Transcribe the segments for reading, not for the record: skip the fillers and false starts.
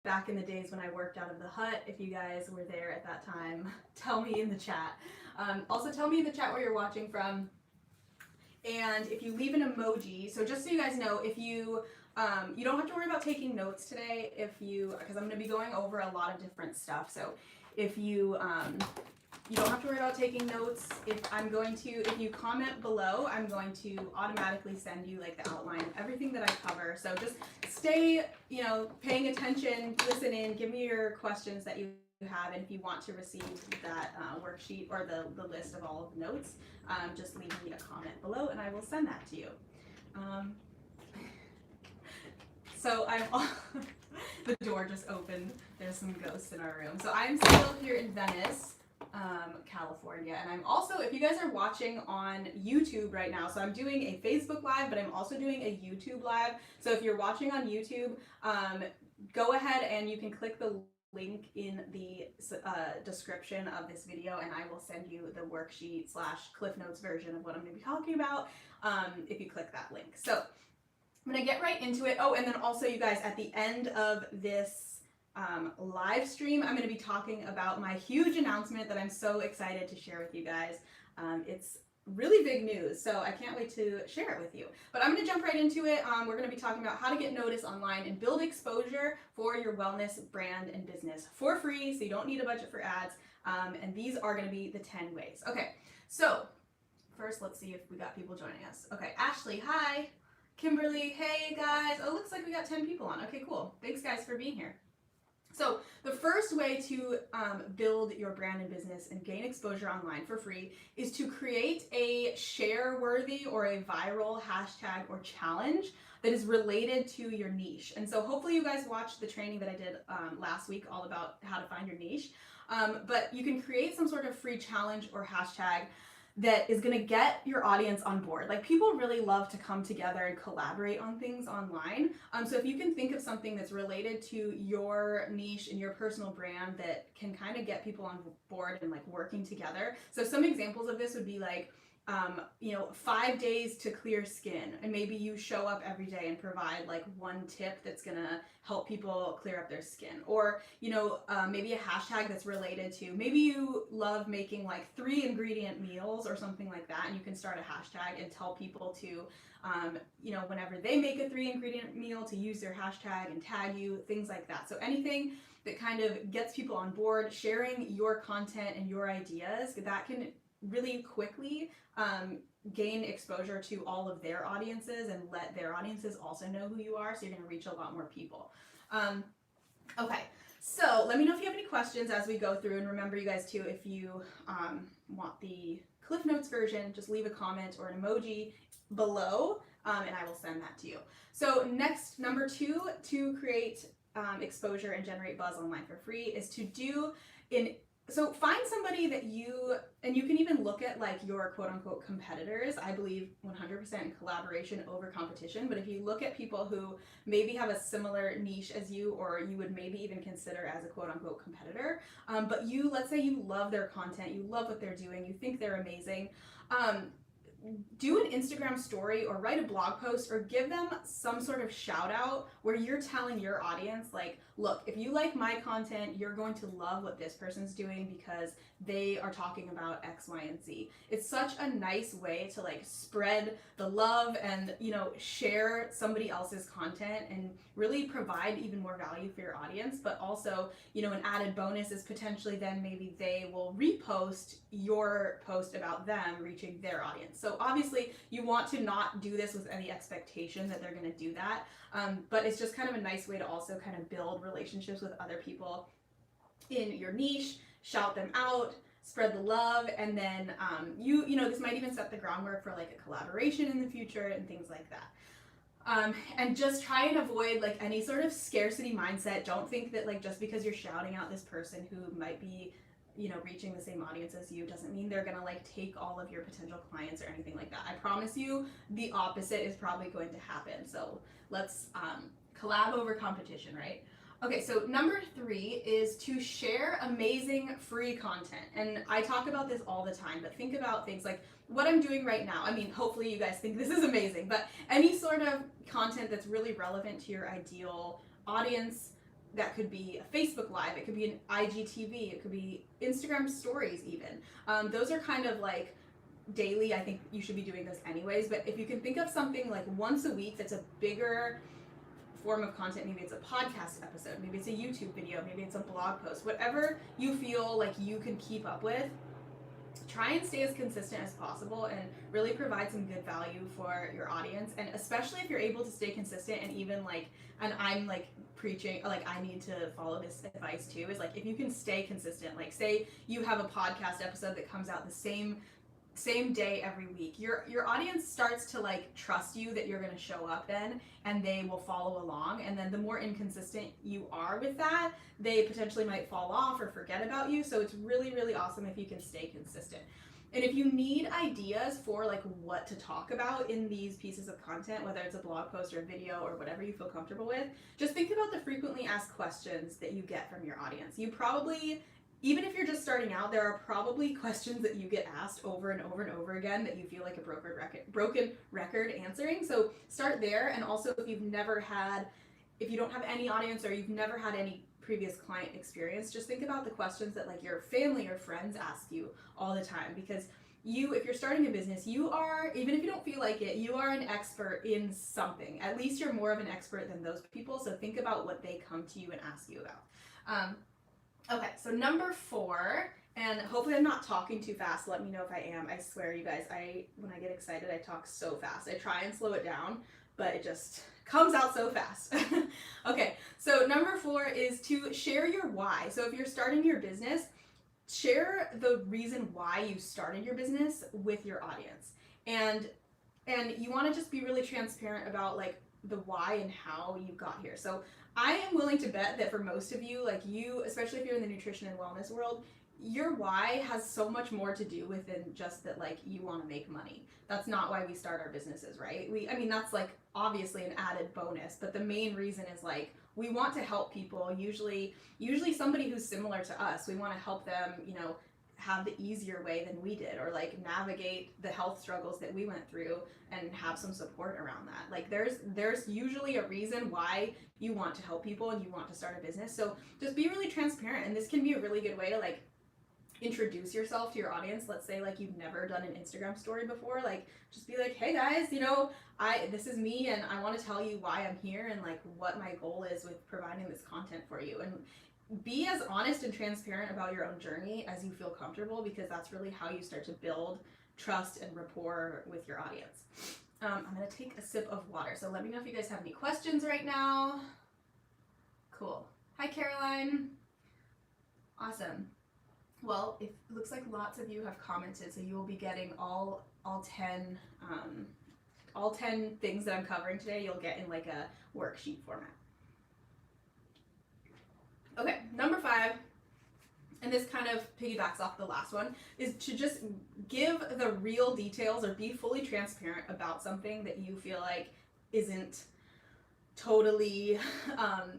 back in the days when I worked out of the hut. If you guys were there at that time, tell me in the chat. Also tell me in the chat where you're watching from. And if you leave an emoji, so just so you guys know, if you you don't have to worry about taking notes today, because I'm going to be going over a lot of different stuff. So if you don't have to worry about taking notes. If you comment below, I'm going to automatically send you like the outline of everything that I cover. So just stay, paying attention, listen in, give me your questions that you have, and if you want to receive that worksheet or the list of all of the notes, just leave me a comment below and I will send that to you. So the door just opened. There's some ghosts in our room. So I'm still here in Venice, California, and I'm also, if you guys are watching on YouTube right now, so I'm doing a Facebook Live, but I'm also doing a YouTube Live. So if you're watching on YouTube, go ahead and you can click the link in the description of this video, and I will send you the worksheet / Cliff Notes version of what I'm going to be talking about if you click that link. So I'm going to get right into it. Oh, and then also, you guys, at the end of this live stream, I'm going to be talking about my huge announcement that I'm so excited to share with you guys. It's really big news, so I can't wait to share it with you. But I'm going to jump right into it. We're going to be talking about how to get noticed online and build exposure for your wellness brand and business for free, so you don't need a budget for ads. And these are going to be the 10 ways. Okay, so first, let's see if we got people joining us. Okay, Ashley, hi. Kimberly, hey guys. Oh, looks like we got 10 people on. Okay, cool. Thanks guys for being here. So the first way to build your brand and business and gain exposure online for free is to create a share-worthy or a viral hashtag or challenge that is related to your niche. And so hopefully you guys watched the training that I did last week all about how to find your niche. But you can create some sort of free challenge or hashtag that is going to get your audience on board. Like, people really love to come together and collaborate on things online. So if you can think of something that's related to your niche and your personal brand that can kind of get people on board and like working together. So some examples of this would be like, 5 days to clear skin, and maybe you show up every day and provide like one tip that's gonna help people clear up their skin, or maybe a hashtag that's related to, maybe you love making like 3 ingredient meals or something like that, and you can start a hashtag and tell people to whenever they make a 3 ingredient meal, to use their hashtag and tag you, things like that. So anything that kind of gets people on board, sharing your content and your ideas, that can really quickly gain exposure to all of their audiences and let their audiences also know who you are, so you're going to reach a lot more people. Okay, so let me know if you have any questions as we go through, and remember, you guys, too, if you want the Cliff Notes version, just leave a comment or an emoji below, and I will send that to you. So next, number 2, to create exposure and generate buzz online for free is to so find somebody that and you can even look at like your quote unquote competitors. I believe 100% in collaboration over competition, but if you look at people who maybe have a similar niche as you, or you would maybe even consider as a quote unquote competitor, but let's say you love their content, you love what they're doing, you think they're amazing, do an Instagram story or write a blog post or give them some sort of shout out where you're telling your audience, like, look, if you like my content, you're going to love what this person's doing because they are talking about X, Y, and Z. It's such a nice way to like spread the love and, share somebody else's content and really provide even more value for your audience. But also, an added bonus is potentially then maybe they will repost your post about them reaching their audience. So obviously you want to not do this with any expectation that they're going to do that. But it's just kind of a nice way to also kind of build relationships with other people in your niche, shout them out, spread the love, and then this might even set the groundwork for like a collaboration in the future and things like that. And just try and avoid like any sort of scarcity mindset. Don't think that like just because you're shouting out this person who might be reaching the same audience as you doesn't mean they're gonna like take all of your potential clients or anything like that. I promise you the opposite is probably going to happen. So let's collab over competition, right? Okay, so number 3 is to share amazing free content. And I talk about this all the time, but think about things like what I'm doing right now. I mean, hopefully you guys think this is amazing, but any sort of content that's really relevant to your ideal audience, that could be a Facebook Live, it could be an IGTV, it could be Instagram stories even. Those are kind of like daily. I think you should be doing those anyways, but if you can think of something like once a week that's a bigger form of content, maybe it's a podcast episode, maybe it's a YouTube video, maybe it's a blog post, whatever you feel like you can keep up with, try and stay as consistent as possible and really provide some good value for your audience. And especially if you're able to stay consistent, and even like, and I'm like preaching, like I need to follow this advice too, is like if you can stay consistent, like say you have a podcast episode that comes out the same day every week, your audience starts to like trust you that you're going to show up then, and they will follow along. And then the more inconsistent you are with that, they potentially might fall off or forget about you. So it's really, really awesome if you can stay consistent. And if you need ideas for like what to talk about in these pieces of content, whether it's a blog post or a video or whatever you feel comfortable with, just think about the frequently asked questions that you get from your audience. You probably, even if you're just starting out, there are probably questions that you get asked over and over and over again that you feel like a broken record answering. So start there. And also if you don't have any audience or you've never had any previous client experience, just think about the questions that like your family or friends ask you all the time. Because if you're starting a business, you are, even if you don't feel like it, you are an expert in something. At least you're more of an expert than those people. So think about what they come to you and ask you about. Okay, so number 4, and hopefully I'm not talking too fast. Let me know if I am. I swear, you guys, when I get excited, I talk so fast. I try and slow it down, but it just comes out so fast. Okay, so number 4 is to share your why. So if you're starting your business, share the reason why you started your business with your audience. And you want to just be really transparent about like the why and how you got here. So I am willing to bet that for most of you, like you, especially if you're in the nutrition and wellness world, your why has so much more to do with than just that like you want to make money. That's not why we start our businesses, right? I mean, that's like obviously an added bonus, but the main reason is like we want to help people, usually somebody who's similar to us. We want to help them, have the easier way than we did, or like navigate the health struggles that we went through and have some support around that. Like there's usually a reason why you want to help people and you want to start a business. So just be really transparent, and this can be a really good way to like introduce yourself to your audience. Let's say like you've never done an Instagram story before, like just be like, hey guys, this is me and I want to tell you why I'm here and like what my goal is with providing this content for you. And be as honest and transparent about your own journey as you feel comfortable, because that's really how you start to build trust and rapport with your audience. I'm going to take a sip of water. So let me know if you guys have any questions right now. Cool. Hi, Caroline. Awesome. Well, it looks like lots of you have commented, so you will be getting all 10 things that I'm covering today. You'll get in like a worksheet format. Okay, number 5, and this kind of piggybacks off the last one, is to just give the real details or be fully transparent about something that you feel like isn't totally,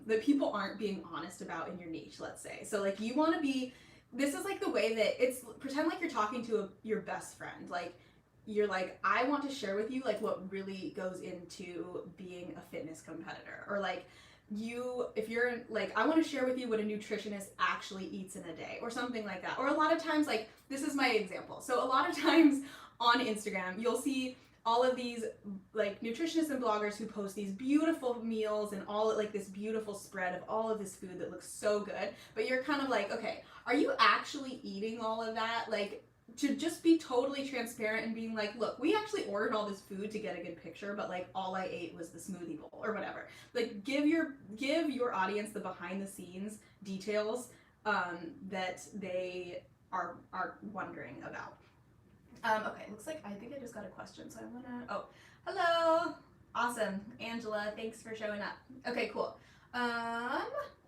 that people aren't being honest about in your niche, let's say. So like you want to be, this is like the way that it's, pretend like you're talking to your best friend. Like you're like, I want to share with you like what really goes into being a fitness competitor, or like, if you're like, I want to share with you what a nutritionist actually eats in a day, or something like that. Or a lot of times, like, this is my example. So a lot of times on Instagram, you'll see all of these like nutritionists and bloggers who post these beautiful meals and all like this beautiful spread of all of this food that looks so good. But you're kind of like, okay, are you actually eating all of that? Like, to just be totally transparent and being like, look, we actually ordered all this food to get a good picture, but like all I ate was the smoothie bowl or whatever. Like give your audience the behind the scenes details that they are wondering about. Okay, looks like I think I just got a question, so I'm gonna, hello, awesome, Angela, thanks for showing up. Okay, cool.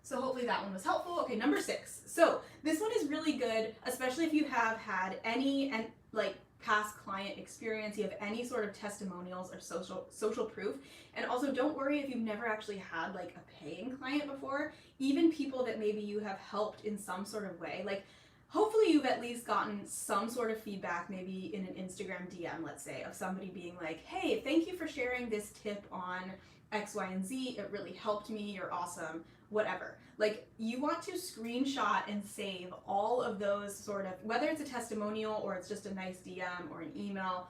So hopefully that one was helpful. Okay, number 6. So this one is really good, especially if you have had any like past client experience, you have any sort of testimonials or social proof. And also don't worry if you've never actually had like a paying client before, even people that maybe you have helped in some sort of way. Like hopefully you've at least gotten some sort of feedback, maybe in an Instagram DM, let's say, of somebody being like, hey, thank you for sharing this tip on X, Y, and Z. It really helped me. You're awesome. whatever. Like, you want to screenshot and save all of those sort of, whether it's a testimonial or it's just a nice DM or an email,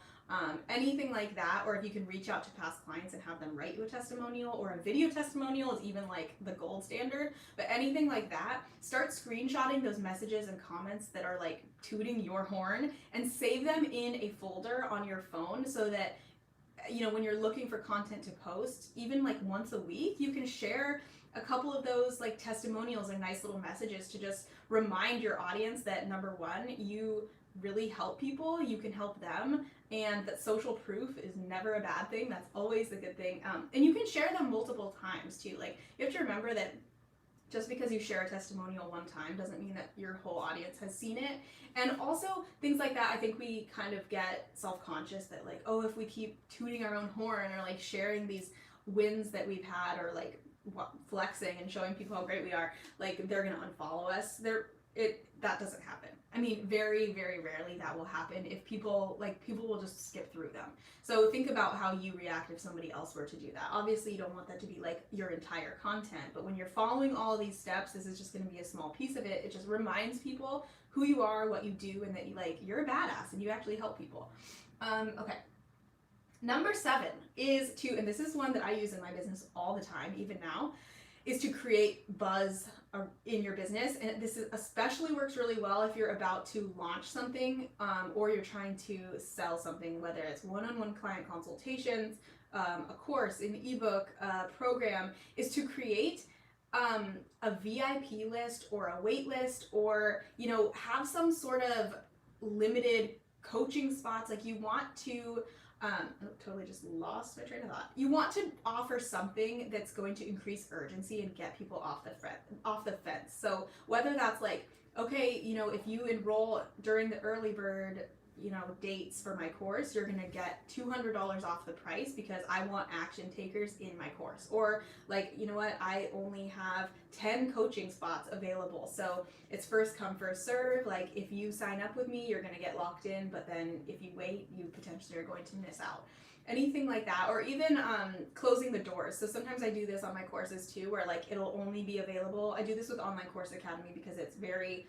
anything like that, or if you can reach out to past clients and have them write you a testimonial, or a video testimonial is even like the gold standard, but anything like that, start screenshotting those messages and comments that are like tooting your horn and save them in a folder on your phone so that, you know, when you're looking for content to post, even like once a week, you can share a couple of those like testimonials and nice little messages to just remind your audience that, number one, you really help people, you can help them, and that social proof is never a bad thing. That's always a good thing. And you can share them multiple times too. Like, you have to remember that just because you share a testimonial one time doesn't mean that your whole audience has seen it. And also things like that, I think we kind of get self-conscious that like, oh, if we keep tooting our own horn or like sharing these wins that we've had, or like flexing and showing people how great we are, like they're gonna unfollow us. That doesn't happen. I mean, very, very rarely that will happen. If people will just skip through them. So think about how you react if somebody else were to do that. Obviously, you don't want that to be like your entire content, but when you're following all these steps, this is just going to be a small piece of it. It just reminds people who you are, what you do, and that you're a badass and you actually help people. Okay. Number 7 is to, and this is one that I use in my business all the time, even now, is to create buzz in your business. And this especially works really well if you're about to launch something, or you're trying to sell something, whether it's one-on-one client consultations, a course, an ebook, a program, is to create a VIP list or a wait list, or, you know, have some sort of limited coaching spots. Like, you want to totally just lost my train of thought. You want to offer something that's going to increase urgency and get people off the fence. So whether that's like, okay, you know, if you enroll during the early bird, you know, dates for my course, you're gonna get $200 off the price because I want action takers in my course. Or like, you know what, I only have 10 coaching spots available, so it's first come, first serve. Like, if you sign up with me, you're gonna get locked in, but then if you wait, you potentially are going to miss out. Anything like that. Or even closing the doors. So sometimes I do this on my courses too, where like it'll only be available. I do this with Online Course Academy because it's very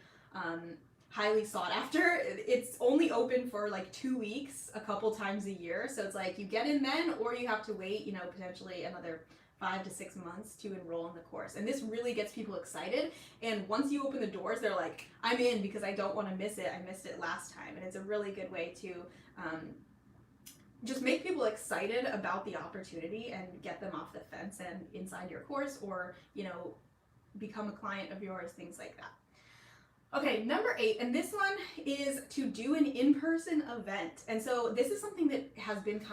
highly sought after. It's only open for like 2 weeks, a couple times a year. So it's like you get in then, or you have to wait, you know, potentially another 5 to 6 months to enroll in the course. And this really gets people excited. And once you open the doors, they're like, I'm in because I don't want to miss it. I missed it last time. And it's a really good way to just make people excited about the opportunity and get them off the fence and inside your course, or, you know, become a client of yours, things like that. Okay, number 8, and this one is to do an in-person event. And so this is something that has been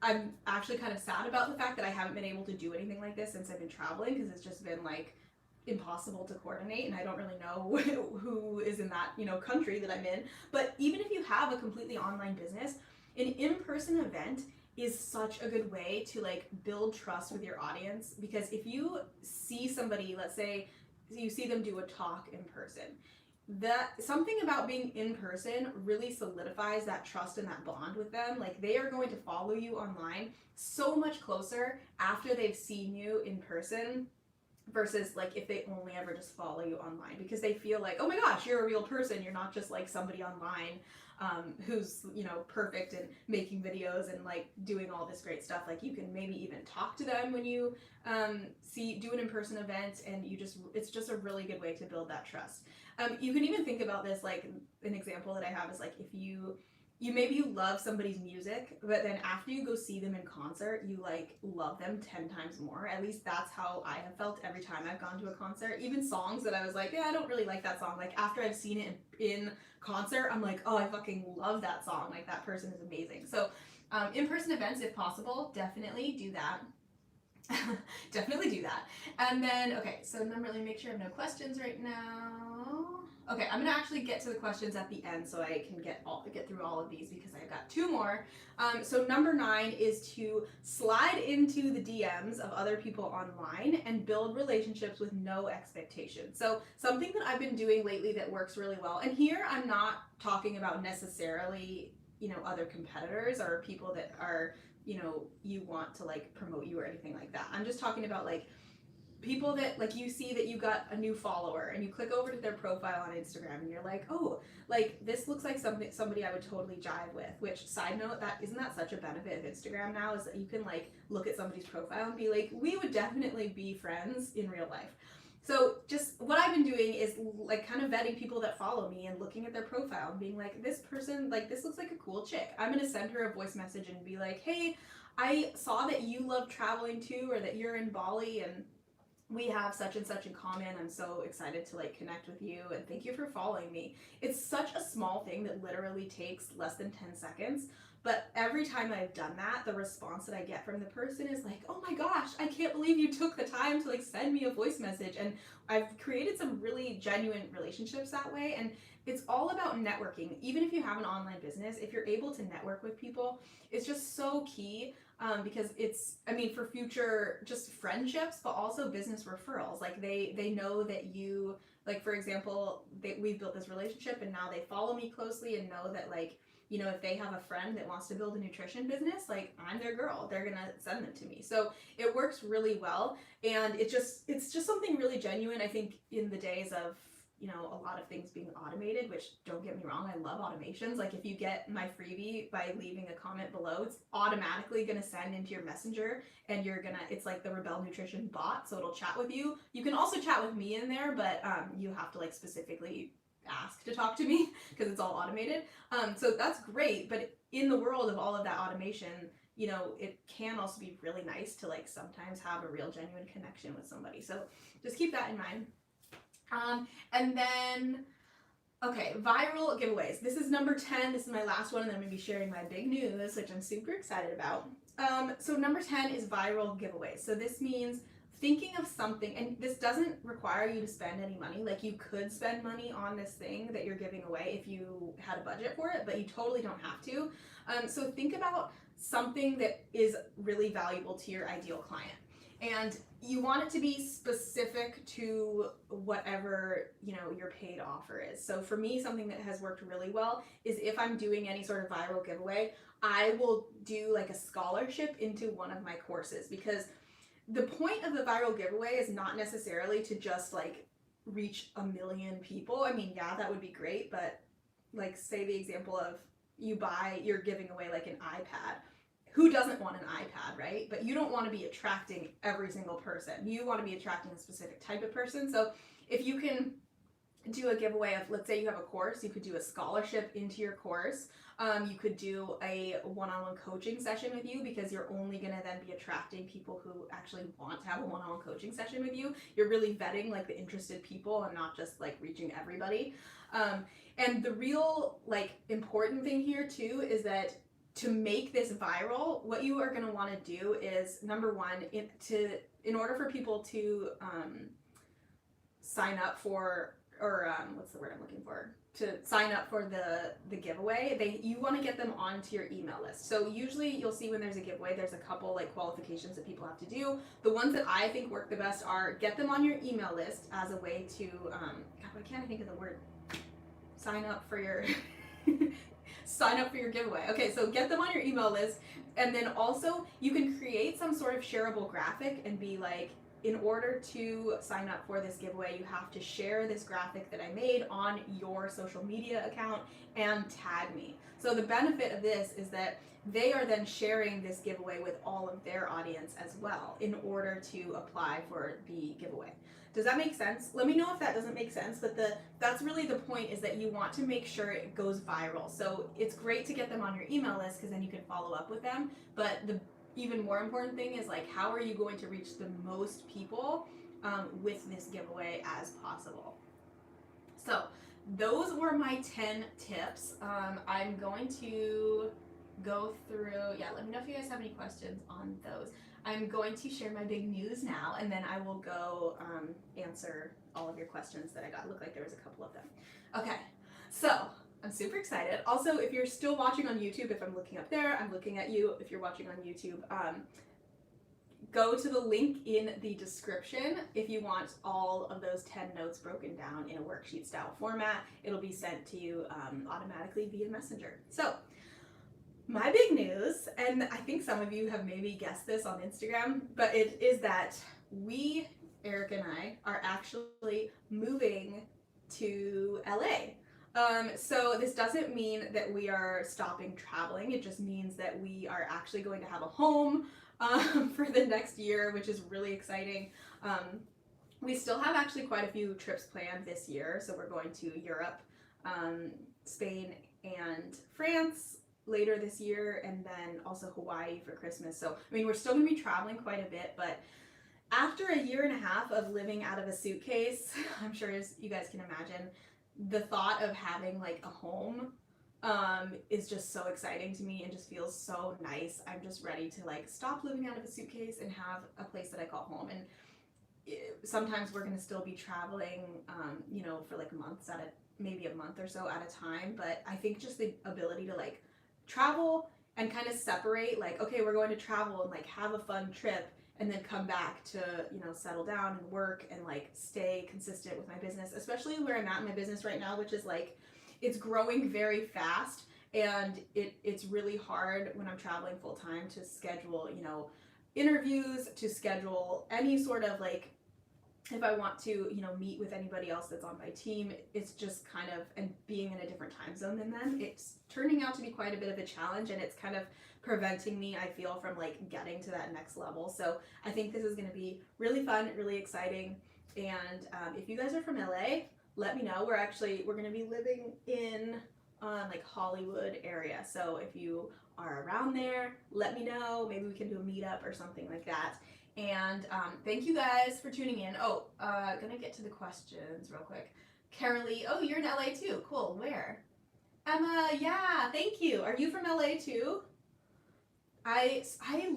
I'm actually kind of sad about the fact that I haven't been able to do anything like this since I've been traveling, because it's just been like impossible to coordinate, and I don't really know who is in that, you know, country that I'm in. But even if you have a completely online business, an in-person event is such a good way to like build trust with your audience, because if you see somebody, let's say you see them do a talk in person, that something about being in person really solidifies that trust and that bond with them. Like, they are going to follow you online so much closer after they've seen you in person versus like if they only ever just follow you online, because they feel like, oh my gosh, you're a real person, you're not just like somebody online who's, you know, perfect and making videos and like doing all this great stuff. Like, you can maybe even talk to them when you do an in-person event, and it's just a really good way to build that trust. You can even think about this, like an example that I have is like, if you maybe you love somebody's music, but then after you go see them in concert, you like love them 10 times more. At least that's how I have felt every time I've gone to a concert. Even songs that I was like, yeah, I don't really like that song, like after I've seen it in concert, I'm like, oh, I fucking love that song. Like, that person is amazing. So in-person events, if possible, definitely do that. Definitely do that. And then, okay, so let me make sure I have no questions right now. Okay, I'm gonna actually get to the questions at the end so I can get through all of these, because I've got 2 more. So number 9 is to slide into the DMs of other people online and build relationships with no expectations. So something that I've been doing lately that works really well, and here I'm not talking about necessarily, you know, other competitors or people that are, you know, you want to like promote you or anything like that. I'm just talking about like people that like you see that you got a new follower and you click over to their profile on Instagram and you're like, oh, like this looks like somebody I would totally jive with. Which, side note, that isn't that such a benefit of Instagram now, is that you can like look at somebody's profile and be like, we would definitely be friends in real life. So just what I've been doing is like kind of vetting people that follow me and looking at their profile and being like, this person, like this looks like a cool chick. I'm gonna send her a voice message and be like, hey, I saw that you love traveling too, or that you're in Bali and we have such and such in common. I'm so excited to like connect with you and thank you for following me. It's such a small thing that literally takes less than 10 seconds. But every time I've done that, the response that I get from the person is like, oh my gosh, I can't believe you took the time to like send me a voice message. And I've created some really genuine relationships that way. And it's all about networking. Even if you have an online business, if you're able to network with people, it's just so key. Because it's, I mean, for future just friendships, but also business referrals. Like they know that you, like for example, we've built this relationship and now they follow me closely and know that like, you know, if they have a friend that wants to build a nutrition business, like I'm their girl, they're gonna send them to me. So it works really well, and it's just something really genuine. I think in the days of, you know, a lot of things being automated, which don't get me wrong, I love automations. Like if you get my freebie by leaving a comment below, it's automatically gonna send into your messenger and it's like the Rebel Nutrition bot, so it'll chat with you. You can also chat with me in there, but you have to like specifically ask to talk to me because it's all automated. So that's great, but in the world of all of that automation, you know, it can also be really nice to like sometimes have a real genuine connection with somebody. So just keep that in mind. And then, okay, viral giveaways. This is number 10. This is my last one, and then I'm going to be sharing my big news, which I'm super excited about. So number 10 is viral giveaways. So this means thinking of something, and this doesn't require you to spend any money. Like you could spend money on this thing that you're giving away if you had a budget for it, but you totally don't have to. So think about something that is really valuable to your ideal client. And you want it to be specific to whatever, you know, your paid offer is. So for me, something that has worked really well is if I'm doing any sort of viral giveaway, I will do like a scholarship into one of my courses, because the point of the viral giveaway is not necessarily to just like reach 1 million people. I mean, yeah, that would be great, but like say the example of you're giving away like an iPad. Who doesn't want an iPad, right? But you don't want to be attracting every single person. You want to be attracting a specific type of person. So if you can do a giveaway of, let's say you have a course, you could do a scholarship into your course. You could do a one-on-one coaching session with you, because you're only going to then be attracting people who actually want to have a one-on-one coaching session with you. You're really vetting like the interested people and not just like reaching everybody. And the real like important thing here too is that to make this viral, what you are going to want to do is, number one, in order for people to sign up for, or what's the word I'm looking for? To sign up for the giveaway, you want to get them onto your email list. So usually you'll see when there's a giveaway, there's a couple like qualifications that people have to do. The ones that I think work the best are get them on your email list as a way to, God, why can't I think of the word? Sign up for your sign up for your giveaway. Okay, so get them on your email list, and then also you can create some sort of shareable graphic and be like, in order to sign up for this giveaway, you have to share this graphic that I made on your social media account and tag me. So the benefit of this is that they are then sharing this giveaway with all of their audience as well in order to apply for the giveaway. Does that make sense? Let me know if that doesn't make sense, but that's really the point, is that you want to make sure it goes viral. So it's great to get them on your email list because then you can follow up with them, but the even more important thing is like, how are you going to reach the most people with this giveaway as possible? So those were my 10 tips. I'm going to go through, let me know if you guys have any questions on those. I'm going to share my big news now, and then I will go answer all of your questions that I got. It looked like there was a couple of them. Okay, so I'm super excited. Also, if you're still watching on YouTube, if I'm looking up there, I'm looking at you. If you're watching on YouTube, go to the link in the description if you want all of those 10 notes broken down in a worksheet style format. It'll be sent to you automatically via Messenger. So my big news, and I think some of you have maybe guessed this on Instagram, but it is that we Eric and I, are actually moving to LA. So this doesn't mean that we are stopping traveling. It just means that we are actually going to have a home for the next year, which is really exciting. We still have actually quite a few trips planned this year. So we're going to Europe, Spain, and France later this year, and then also Hawaii for Christmas. So, I mean, we're still going to be traveling quite a bit, but after a year and a half of living out of a suitcase, I'm sure as you guys can imagine, the thought of having like a home is just so exciting to me and just feels so nice. I'm just ready to like stop living out of a suitcase and have a place that I call home. And sometimes we're going to still be traveling, you know, for like months at a, maybe a month or so at a time. But I think just the ability to like travel and kind of separate, like, okay, we're going to travel and like have a fun trip, and then come back to, you know, settle down and work and like stay consistent with my business, especially where I'm at in my business right now, which is like, it's growing very fast, and it's really hard when I'm traveling full time to schedule, you know, interviews, to schedule any sort of like, if I want to, you know, meet with anybody else that's on my team. It's just kind of, and being in a different time zone than them, it's turning out to be quite a bit of a challenge, and it's kind of preventing me, I feel, from like getting to that next level. So I think this is going to be really fun, really exciting. And if you guys are from LA, let me know. We're going to be living in like Hollywood area. So if you are around there, let me know. Maybe we can do a meetup or something like that. And thank you guys for tuning in. Oh, gonna get to the questions real quick. Carolee, oh, you're in LA too. Cool. Where? Emma, yeah, thank you. Are you from LA too? I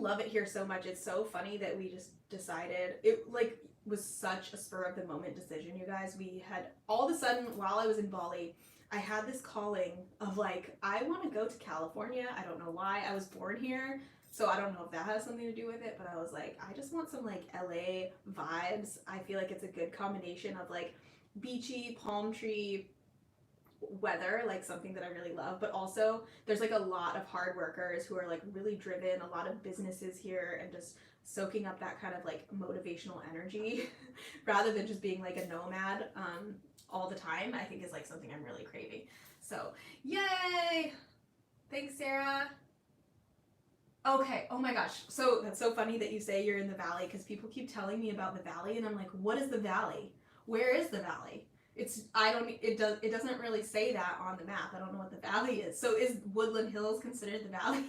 love it here so much. It's so funny that we just decided, it like was such a spur of the moment decision, you guys. We had all of a sudden, while I was in Bali, I had this calling of like, I want to go to California. I don't know why. I was born here, so I don't know if that has something to do with it, but I was like, I just want some like LA vibes. I feel like it's a good combination of like beachy, palm tree weather, like something that I really love, but also there's like a lot of hard workers who are like really driven, a lot of businesses here, and just soaking up that kind of like motivational energy rather than just being like a nomad all the time, I think is like something I'm really craving. So yay, thanks Sarah. Okay, oh my gosh, so that's so funny that you say you're in the valley, because people keep telling me about the valley, and I'm like, what is the valley? Where is the valley? It doesn't really say that on the map. I don't know what the valley is. So is Woodland Hills considered the valley?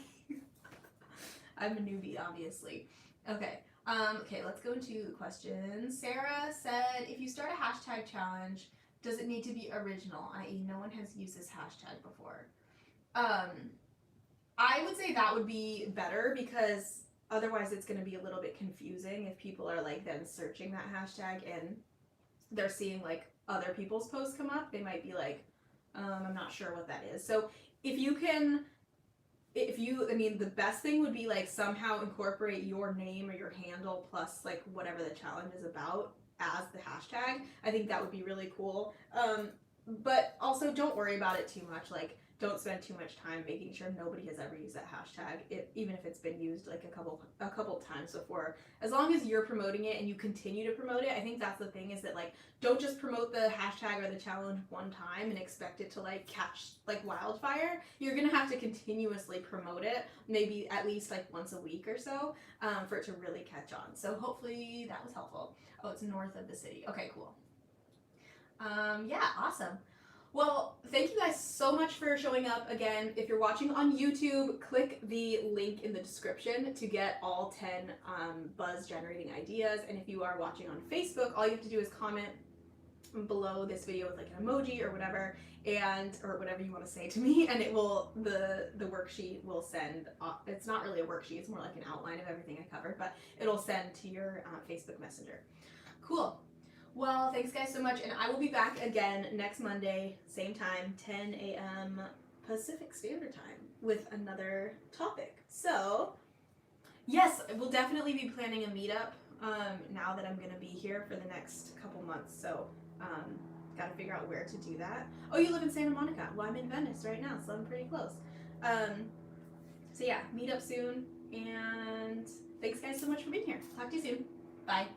I'm a newbie, obviously. Okay. Okay, let's go into the questions. Sarah said, if you start a hashtag challenge, does it need to be original, i.e. no one has used this hashtag before? I would say that would be better, because otherwise it's going to be a little bit confusing if people are like then searching that hashtag and they're seeing like other people's posts come up. They might be like, I'm not sure what that is. So I mean, the best thing would be like somehow incorporate your name or your handle plus like whatever the challenge is about as the hashtag. I think that would be really cool. But also don't worry about it too much. Like, don't spend too much time making sure nobody has ever used that hashtag, even if it's been used like a couple times before. As long as you're promoting it and you continue to promote it, I think that's the thing, is that like, don't just promote the hashtag or the challenge one time and expect it to like catch like wildfire. You're gonna have to continuously promote it, maybe at least like once a week or so, for it to really catch on. So hopefully that was helpful. Oh, it's north of the city. Okay, cool. Yeah, awesome. Well, thank you guys so much for showing up again. If you're watching on YouTube, click the link in the description to get all 10 buzz generating ideas. And if you are watching on Facebook, all you have to do is comment below this video with like an emoji or whatever, or whatever you want to say to me, and it will, the worksheet will send, it's not really a worksheet, it's more like an outline of everything I covered, but it'll send to your Facebook Messenger. Cool. Well, thanks guys so much, and I will be back again next Monday, same time, 10 a.m. Pacific Standard Time, with another topic. So, yes, we'll definitely be planning a meetup now that I'm going to be here for the next couple months, so got to figure out where to do that. Oh, you live in Santa Monica. Well, I'm in Venice right now, so I'm pretty close. So yeah, meet up soon, and thanks guys so much for being here. Talk to you soon. Bye.